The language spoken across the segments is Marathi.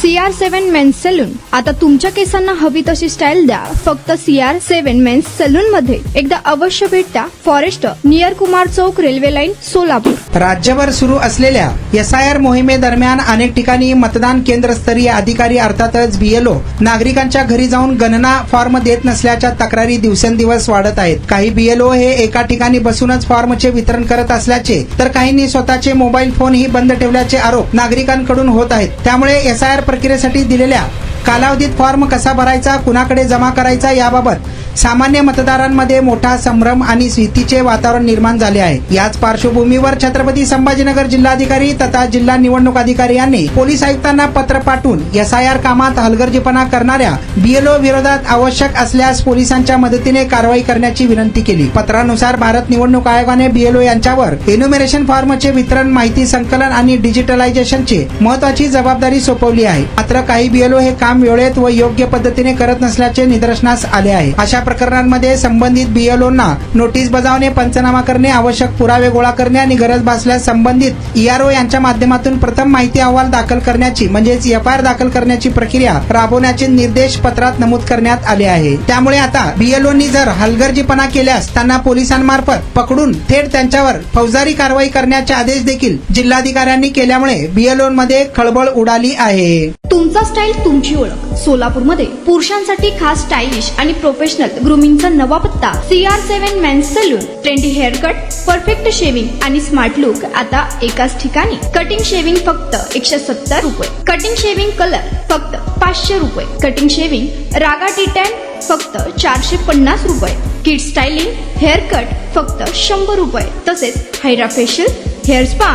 CR7 men's salon. आता तुमच्या केसांना हवी तशी स्टाईल द्या फक्त CR7 मेन्स सलून मध्ये. एकदा अवश्य भेट द्या. फॉरेस्ट नियर कुमार चौक, रेल्वे लाईन, सोलापूर. राज्यभर सुरू असलेल्या SIR मोहिमेदरम्यान अनेक ठिकाणी मतदान केंद्रस्तरीय अधिकारी अर्थातच BLO नागरिकांच्या घरी जाऊन गणना फॉर्म देत नसल्याच्या तक्रारी दिवसेंदिवस वाढत आहेत. काही BLO हे एका ठिकाणी बसूनच फॉर्मचे वितरण करत असल्याचे तर काहींनी स्वतःचे मोबाईल फोनही बंद ठेवल्याचे आरोप नागरिकांकडून होत आहेत. त्यामुळे SIR प्रक्रियेसाठी दिलेल्या कालावधीत फॉर्म कसा भरायचा, कुणाकडे जमा करायचा याबाबत सामान्य मतदारांमध्ये मोठा संभ्रम आणि भीतीचे वातावरण निर्माण झाले आहे. याच पार्श्वभूमीवर छत्रपती संभाजीनगर जिल्हाधिकारी तथा जिल्हा निवडणूक अधिकारी यांनी पोलीस आयुक्तांना पत्र पाठवून SIR कामात हलगर्जीपणा करणाऱ्या BLO विरोधात आवश्यक असल्यास पोलिसांच्या मदतीने कारवाई करण्याची विनंती केली. पत्रानुसार भारत निवडणूक आयोगाने BLO यांच्यावर एन्युमरेशन फॉर्मचे वितरण, माहिती संकलन आणि डिजिटलायझेशनची महत्वाची जबाबदारी सोपवली आहे. मात्र काही BLO हे काम वेळेत व योग्य पद्धतीने करत नसल्याचे निदर्शनास आले आहे. अशा प्रकरणांमध्ये संबंधित BLOंना नोटीस बजावणे, पंचनामा करणे, आवश्यक पुरावे गोळा करणे आणि गरज भासल्यास संबंधित ERO यांच्या माध्यमातून प्रथम माहिती अहवाल दाखल करण्याची म्हणजेच FIR दाखल करण्याची प्रक्रिया राबवण्याचे निर्देश पत्रात नमूद करण्यात आले आहे. त्यामुळे आता BLOंनी जर हलगर्जीपणा केल्यास त्यांना पोलिसांमार्फत पकडून थेट त्यांच्यावर फौजदारी कारवाई करण्याचे आदेश देखील जिल्हाधिकाऱ्यांनी केल्यामुळे BLOंमध्ये खळबळ उडाली आहे. तुमचा स्टाईल तुमची ओळख. सोलापूरमध्ये पुरुषांसाठी खास स्टायलिश आणि प्रोफेशनल ग्रूमिंगचा नवा पत्ता CR7 men's salon. Trendy hair cut, perfect shaving आणि स्मार्ट लुक आता एकाच ठिकाणी. कटिंग शेविंग फक्त 170 रुपये. कटिंग शेविंग कलर फक्त 500 रुपये. कटिंग शेविंग रागा टी10 फक्त 450 रुपये. किड स्टायलिंग हेअर कट फक्त 100 रुपये. तसेच hydra facial, hair spa,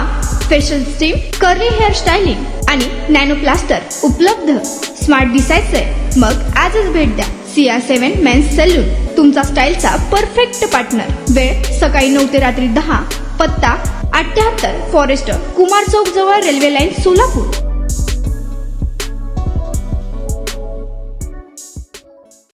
facial steam, curly hair styling आणि नॅनो प्लास्टर उपलब्ध. स्मार्ट दिसायचंय मग आजच भेट द्या CR7 मेन्स सलून, तुमचा स्टाईलचा परफेक्ट पार्टनर. वेळ सकाळी 9 ते रात्री 10. पत्ता 78 फॉरेस्ट कुमार चौक जवळ, रेल्वे लाईन, सोलापूर.